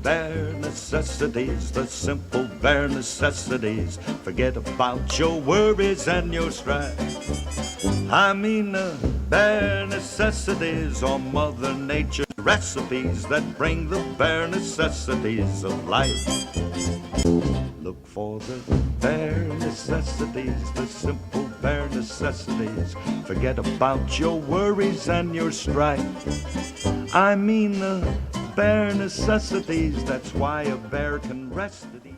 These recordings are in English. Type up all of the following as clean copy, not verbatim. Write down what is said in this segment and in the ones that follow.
bare necessities, the simple bare necessities. Forget about your worries and your strife. I mean the bare necessities or Mother Nature's recipes that bring the bare necessities of life. Look for the bare necessities, the simple bare necessities. Forget about your worries and your strife. I mean the bare necessities, that's why a bear can rest at ease.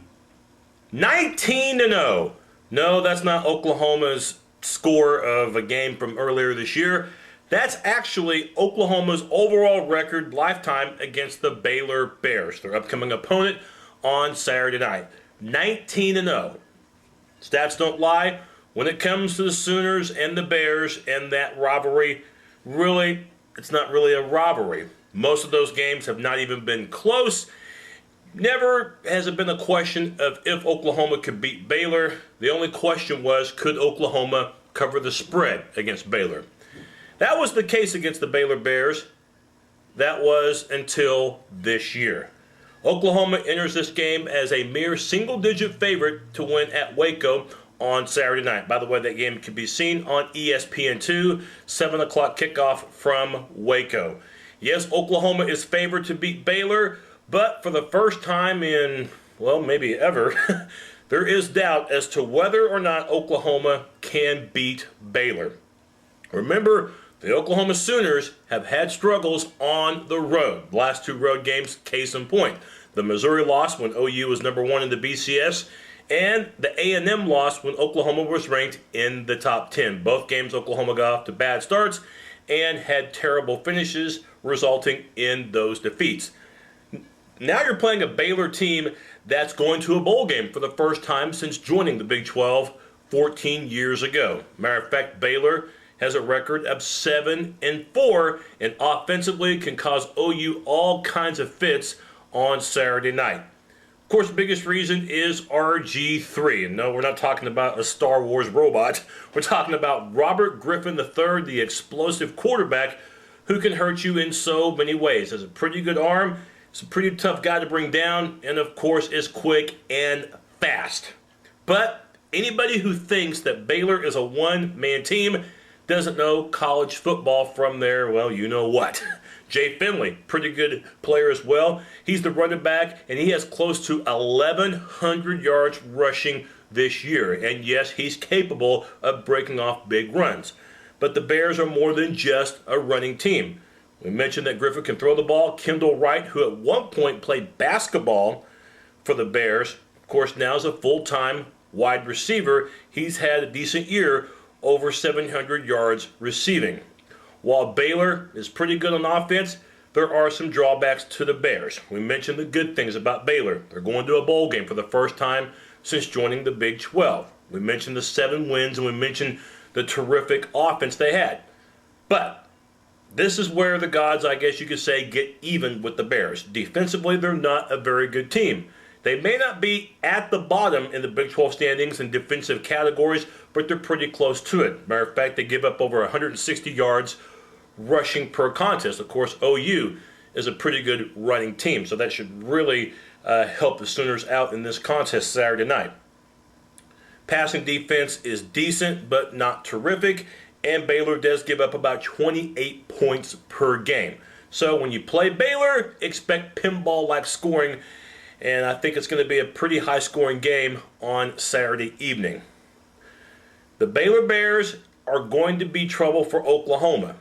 19-0. No, that's not Oklahoma's score of a game from earlier this year. That's actually Oklahoma's overall record lifetime against the Baylor Bears, their upcoming opponent on Saturday night. 19-0. Stats don't lie. When it comes to the Sooners and the Bears and that rivalry, really, it's not really a rivalry. Most of those games have not even been close. Never has it been a question of if Oklahoma could beat Baylor. The only question was, could Oklahoma cover the spread against Baylor? That was the case against the Baylor Bears. That was until this year. Oklahoma enters this game as a mere single-digit favorite to win at Waco on Saturday night. By the way, that game can be seen on ESPN2, 7 o'clock kickoff from Waco. Yes, Oklahoma is favored to beat Baylor, but for the first time in, well, maybe ever, there is doubt as to whether or not Oklahoma can beat Baylor. Remember, the Oklahoma Sooners have had struggles on the road. The last two road games, case in point. The Missouri loss when OU was number 1 in the BCS, and the A&M loss when Oklahoma was ranked in the top 10. Both games Oklahoma got off to bad starts and had terrible finishes, resulting in those defeats. Now you're playing a Baylor team that's going to a bowl game for the first time since joining the Big 12 14 years ago. Matter of fact, Baylor has a record of 7-4 and offensively can cause OU all kinds of fits on Saturday night. Of course, the biggest reason is RG3. And no, we're not talking about a Star Wars robot. We're talking about Robert Griffin III, the explosive quarterback who can hurt you in so many ways. Has a pretty good arm, he's a pretty tough guy to bring down, and of course is quick and fast. But anybody who thinks that Baylor is a one-man team doesn't know college football from their, well, you know what. Jay Finley, pretty good player as well. He's the running back, and he has close to 1,100 yards rushing this year. And yes, he's capable of breaking off big runs. But the Bears are more than just a running team. We mentioned that Griffin can throw the ball. Kendall, Wright, who at one point played basketball for the Bears, of course now is a full-time wide receiver. He's had a decent year, over 700 yards receiving. While Baylor is pretty good on offense, there are some drawbacks to the Bears. We mentioned the good things about Baylor. They're going to a bowl game for the first time since joining the Big 12. We mentioned the 7 wins, and we mentioned the terrific offense they had. But this is where the gods, I guess you could say, get even with the Bears. Defensively, they're not a very good team. They may not be at the bottom in the Big 12 standings in defensive categories, but they're pretty close to it. Matter of fact, they give up over 160 yards rushing per contest. Of course, OU is a pretty good running team, so that should really help the Sooners out in this contest Saturday night. Passing defense is decent, but not terrific, and Baylor does give up about 28 points per game. So when you play Baylor, expect pinball-like scoring, and I think it's going to be a pretty high-scoring game on Saturday evening. The Baylor Bears are going to be trouble for Oklahoma.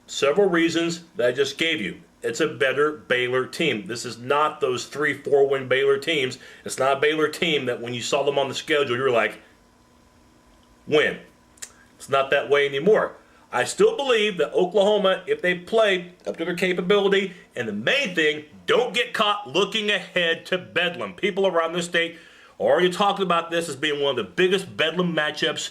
Several reasons that I just gave you. It's a better Baylor team. This is not those 3-4 win Baylor teams. It's not a Baylor team that when you saw them on the schedule, you were like, win. It's not that way anymore. I still believe that Oklahoma, if they play up to their capability, and the main thing, don't get caught looking ahead to Bedlam. People around the state are already talking about this as being one of the biggest Bedlam matchups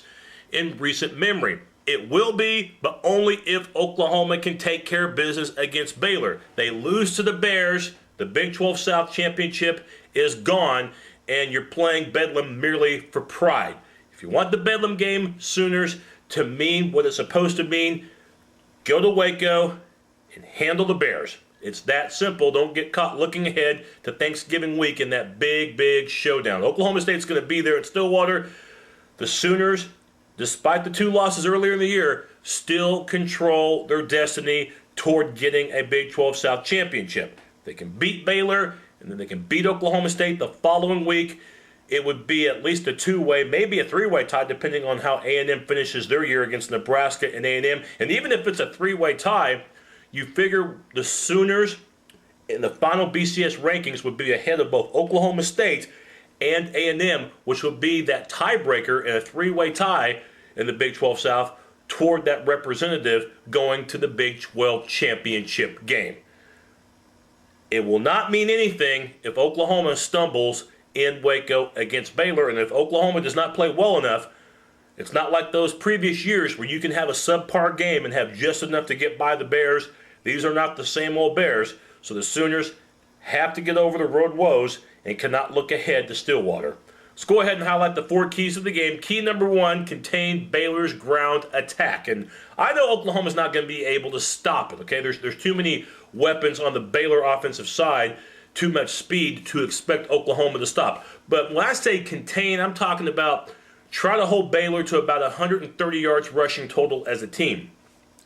in recent memory. It will be, but only if Oklahoma can take care of business against Baylor. They lose to the Bears, the Big 12 South Championship is gone, and you're playing Bedlam merely for pride. If you want the Bedlam game, Sooners, to mean what it's supposed to mean, go to Waco and handle the Bears. It's that simple. Don't get caught looking ahead to Thanksgiving week in that big, big showdown. Oklahoma State's going to be there at Stillwater. The Sooners, despite the 2 losses earlier in the year, still control their destiny toward getting a Big 12 South championship. They can beat Baylor, and then they can beat Oklahoma State the following week. It would be at least a 2-way, maybe a 3-way tie, depending on how A&M finishes their year against Nebraska and A&M. And even if it's a 3-way tie, you figure the Sooners in the final BCS rankings would be ahead of both Oklahoma State and A&M, which would be that tiebreaker in a 3-way tie in the Big 12 South toward that representative going to the Big 12 championship game. It will not mean anything if Oklahoma stumbles in Waco against Baylor, and if Oklahoma does not play well enough, it's not like those previous years where you can have a subpar game and have just enough to get by the Bears. These are not the same old Bears, so the Sooners have to get over the road woes and cannot look ahead to Stillwater. Let's go ahead and highlight the 4 keys of the game. Key number 1, contain Baylor's ground attack. And I know Oklahoma's not going to be able to stop it, okay? There's too many weapons on the Baylor offensive side, too much speed to expect Oklahoma to stop. But when I say contain, I'm talking about try to hold Baylor to about 130 yards rushing total as a team.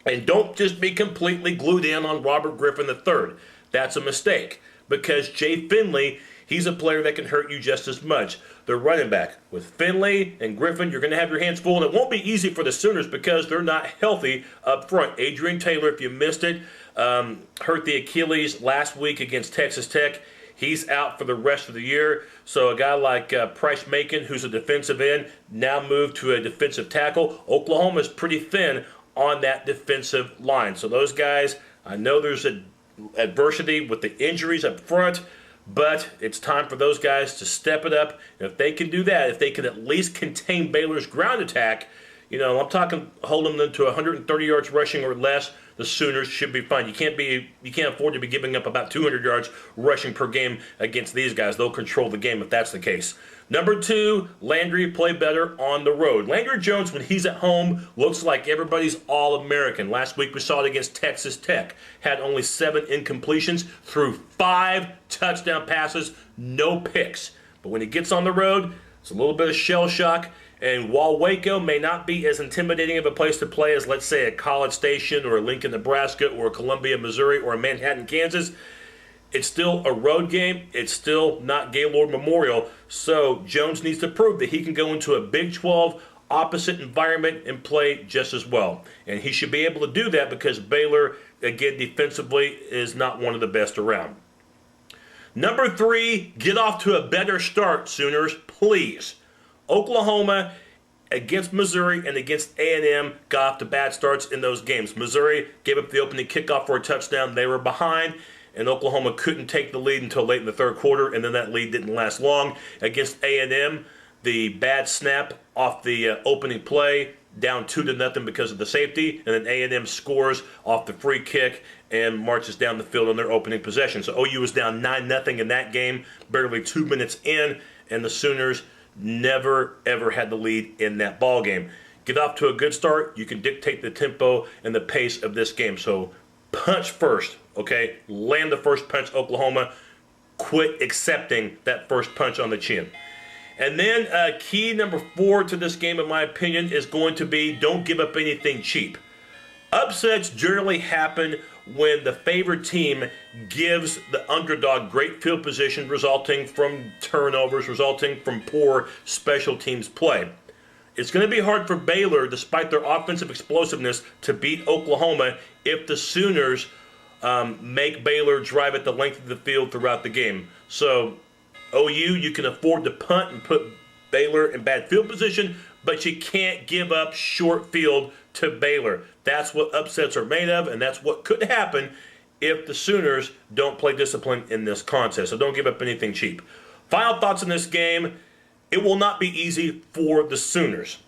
And don't just be completely glued in on Robert Griffin III. That's a mistake because Jay Finley, he's a player that can hurt you just as much. The running back. With Finley and Griffin, you're going to have your hands full, and it won't be easy for the Sooners because they're not healthy up front. Adrian Taylor, if you missed it, hurt the Achilles last week against Texas Tech. He's out for the rest of the year. So a guy like Price Macon, who's a defensive end, now moved to a defensive tackle. Oklahoma's pretty thin on that defensive line. So those guys, I know there's adversity with the injuries up front, but it's time for those guys to step it up. And if they can do that, if they can at least contain Baylor's ground attack, you know, I'm talking holding them to 130 yards rushing or less, the Sooners should be fine. You can't afford to be giving up about 200 yards rushing per game against these guys. They'll control the game if that's the case. Number 2, Landry play better on the road. Landry Jones, when he's at home, looks like everybody's All-American. Last week we saw it against Texas Tech. Had only 7 incompletions, threw 5 touchdown passes, no picks. But when he gets on the road, it's a little bit of shell shock. And while Waco may not be as intimidating of a place to play as, let's say, a College Station or a Lincoln, Nebraska, or a Columbia, Missouri, or a Manhattan, Kansas, it's still a road game. It's still not Gaylord Memorial. So Jones needs to prove that he can go into a Big 12 opposite environment and play just as well. And he should be able to do that because Baylor, again, defensively is not one of the best around. Number 3, get off to a better start, Sooners, please. Oklahoma against Missouri and against A&M got off to bad starts in those games. Missouri gave up the opening kickoff for a touchdown. They were behind, and Oklahoma couldn't take the lead until late in the third quarter, and then that lead didn't last long. Against A&M, the bad snap off the opening play, down 2-0 because of the safety, and then A&M scores off the free kick and marches down the field on their opening possession. So OU was down 9-0 in that game, barely 2 minutes in, and the Sooners never, ever had the lead in that ball game. Get off to a good start. You can dictate the tempo and the pace of this game. So punch first, okay? Land the first punch, Oklahoma. Quit accepting that first punch on the chin. And then key number 4 to this game, in my opinion, is going to be don't give up anything cheap. Upsets generally happen when the favored team gives the underdog great field position, resulting from turnovers, resulting from poor special teams play. It's going to be hard for Baylor, despite their offensive explosiveness, to beat Oklahoma if the Sooners make Baylor drive at the length of the field throughout the game. So OU, you can afford to punt and put Baylor in bad field position, but you can't give up short field to Baylor. That's what upsets are made of, and that's what could happen if the Sooners don't play discipline in this contest. So don't give up anything cheap. Final thoughts on this game. It will not be easy for the Sooners.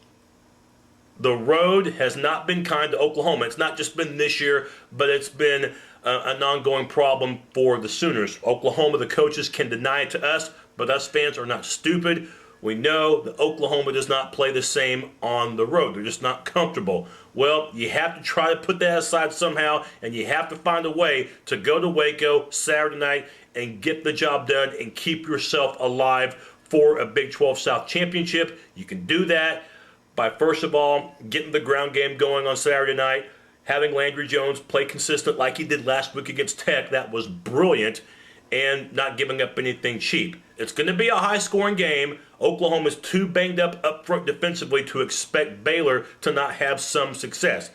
The road has not been kind to Oklahoma. It's not just been this year, but it's been an ongoing problem for the Sooners. Oklahoma, the coaches can deny it to us, but us fans are not stupid. We know that Oklahoma does not play the same on the road. They're just not comfortable. Well, you have to try to put that aside somehow, and you have to find a way to go to Waco Saturday night and get the job done and keep yourself alive for a Big 12 South championship. You can do that by, first of all, getting the ground game going on Saturday night, having Landry Jones play consistent like he did last week against Tech. That was brilliant, and not giving up anything cheap. It's going to be a high-scoring game. Oklahoma's too banged up front defensively to expect Baylor to not have some success.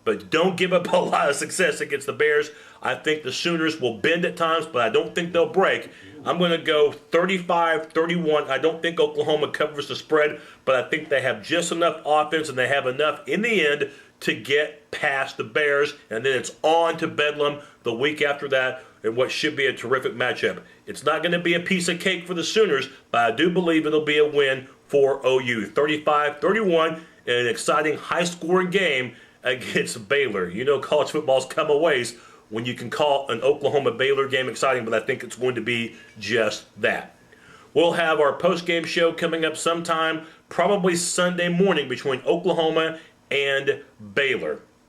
But don't give up a lot of success against the Bears. I think the Sooners will bend at times, but I don't think they'll break. I'm going to go 35-31. I don't think Oklahoma covers the spread, but I think they have just enough offense and they have enough in the end to get past the Bears, and then it's on to Bedlam the week after that in what should be a terrific matchup. It's not going to be a piece of cake for the Sooners, but I do believe it'll be a win for OU. 35-31 in an exciting high-scoring game against Baylor. You know college football's come a ways when you can call an Oklahoma-Baylor game exciting, but I think it's going to be just that. We'll have our post-game show coming up sometime, probably Sunday morning, between Oklahoma and Baylor.